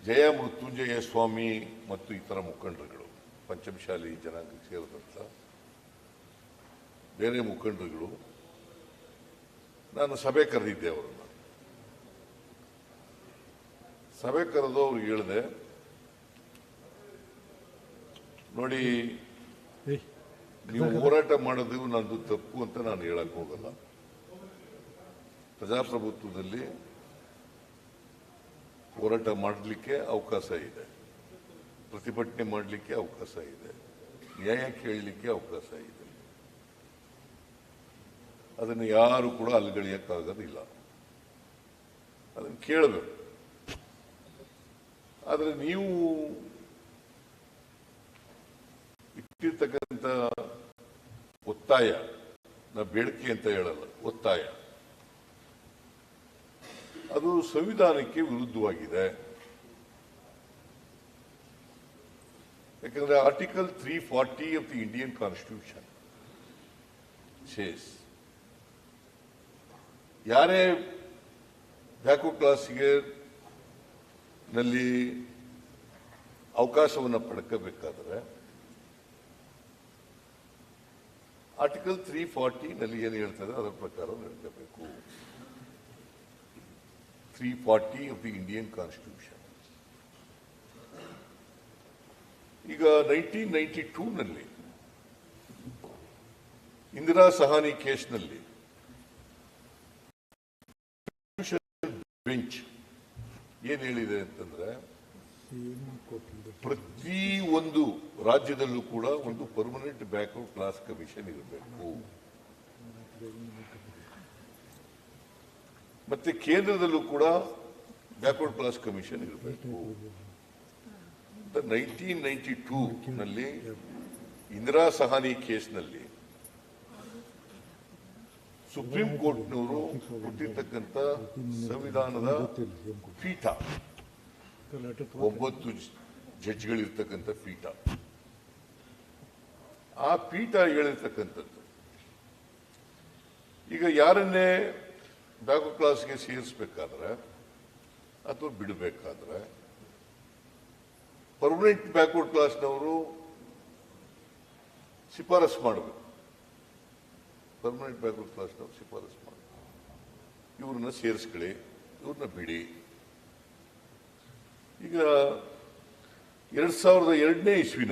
ಜಯ ಮೃತ್ಯುಂಜಯ ಸ್ವಾಮಿ ಮತ್ತು ಇತರ ಮುಖಂಡರುಗಳು, ಪಂಚಮಶಾಲಿ ಜನಾಂಗಕ್ಕೆ ಸೇರಿದಂಥ ಬೇರೆ ಮುಖಂಡರುಗಳು ನಾನು ಸಭೆ ಕರೆದಿದ್ದೆ. ಅವರನ್ನು ಸಭೆ ಕರೆದು ಅವ್ರಿಗೆ ಹೇಳಿದೆ, ನೋಡಿ ನೀವು ಹೋರಾಟ ಮಾಡೋದು ನಂದು ತಪ್ಪು ಅಂತ ನಾನು ಹೇಳಕ್ ಹೋಗಲ್ಲ. ಪ್ರಜಾಪ್ರಭುತ್ವದಲ್ಲಿ ಹೋರಾಟ ಮಾಡಲಿಕ್ಕೆ ಅವಕಾಶ ಇದೆ, ಪ್ರತಿಭಟನೆ ಮಾಡಲಿಕ್ಕೆ ಅವಕಾಶ ಇದೆ, ನ್ಯಾಯ ಕೇಳಲಿಕ್ಕೆ ಅವಕಾಶ ಇದೆ. ಅದನ್ನು ಯಾರು ಕೂಡ ಅಲ್ಗಳಿಯಕ್ಕಾಗೋದಿಲ್ಲ, ಅದನ್ನು ಕೇಳಬೇಕು. ಆದರೆ ನೀವು ಇಟ್ಟಿರ್ತಕ್ಕಂಥ ಒತ್ತಾಯ, ನಾ ಬೇಡಿಕೆ ಅಂತ ಹೇಳಲ್ಲ, ಒತ್ತಾಯ, ಅದು ಸಂವಿಧಾನಕ್ಕೆ ವಿರುದ್ಧವಾಗಿದೆ. ಯಾಕಂದ್ರೆ article 340 of the Indian constitution says ಯಾರೇ ಬ್ಯಾಕ್ವರ್ಡ್ ಕ್ಲಾಸ್ಗೆ ನಲ್ಲಿ ಅವಕಾಶವನ್ನು ಪಡ್ಕೋಬೇಕಾದ್ರೆ ಆರ್ಟಿಕಲ್ 340 ನಲ್ಲಿ ಏನು ಹೇಳ್ತದೆ ಅದರ ಪ್ರಕಾರ ನಡ್ಕೋಬೇಕು. 340 ಆಫ್ ದಿ ಇಂಡಿಯನ್ ಕಾನ್ಸ್ಟಿಟ್ಯೂಷನ್. ಈಗ 1992 ನಲ್ಲಿ ಇಂದಿರಾ ಸಹಾನಿ ಕೇಸ್ನಲ್ಲಿ ಬೆಂಚ್ ಏನ್ ಹೇಳಿದೆ ಅಂತಂದ್ರೆ, ಪ್ರತಿ ಒಂದು ರಾಜ್ಯದಲ್ಲೂ ಕೂಡ ಒಂದು ಪರ್ಮನೆಂಟ್ ಬ್ಯಾಕ್ವರ್ಡ್ ಕ್ಲಾಸ್ ಕಮಿಷನ್ ಇರಬೇಕು, ಮತ್ತೆ ಕೇಂದ್ರದಲ್ಲೂ ಕೂಡ ಬ್ಯಾಕ್ವರ್ಡ್ ಕ್ಲಾಸ್ ಕಮಿಷನ್ ಇರಬೇಕು. 1992 ನಲ್ಲಿ ಇಂದಿರಾ ಸಹಾನಿ ಕೇಸ್ನಲ್ಲಿ ಸುಪ್ರೀಂ ಕೋರ್ಟ್ನವರು ಕೊಟ್ಟಿರ್ತಕ್ಕಂಥ ಸಂವಿಧಾನದ ಪೀಠ, 9 ಜಡ್ಜ್ಗಳಿರ್ತಕ್ಕಂಥ ಪೀಠ, ಆ ಪೀಠ ಹೇಳಿರ್ತಕ್ಕಂಥದ್ದು, ಈಗ ಯಾರನ್ನೇ ಬ್ಯಾಕ್ವರ್ಡ್ ಕ್ಲಾಸ್ಗೆ ಸೇರಿಸಬೇಕಾದ್ರೆ ಅಥವಾ ಬಿಡಬೇಕಾದ್ರೆ ಪರ್ಮನೆಂಟ್ ಬ್ಯಾಕ್ವರ್ಡ್ ಕ್ಲಾಸ್ನವರು ಶಿಫಾರಸು ಮಾಡಬೇಕು. ಪರ್ಮನೆಂಟ್ ಬ್ಯಾಕ್ವರ್ಡ್ ಕ್ಲಾಸ್ನವರು ಶಿಫಾರಸು ಮಾಡಬೇಕು, ಇವ್ರನ್ನ ಸೇರಿಸ್ಕೊಳ್ಳಿ, ಇವ್ರನ್ನ ಬಿಡಿ. ಈಗ 2002ನೇ ಇಸ್ವಿನಲ್ಲಿ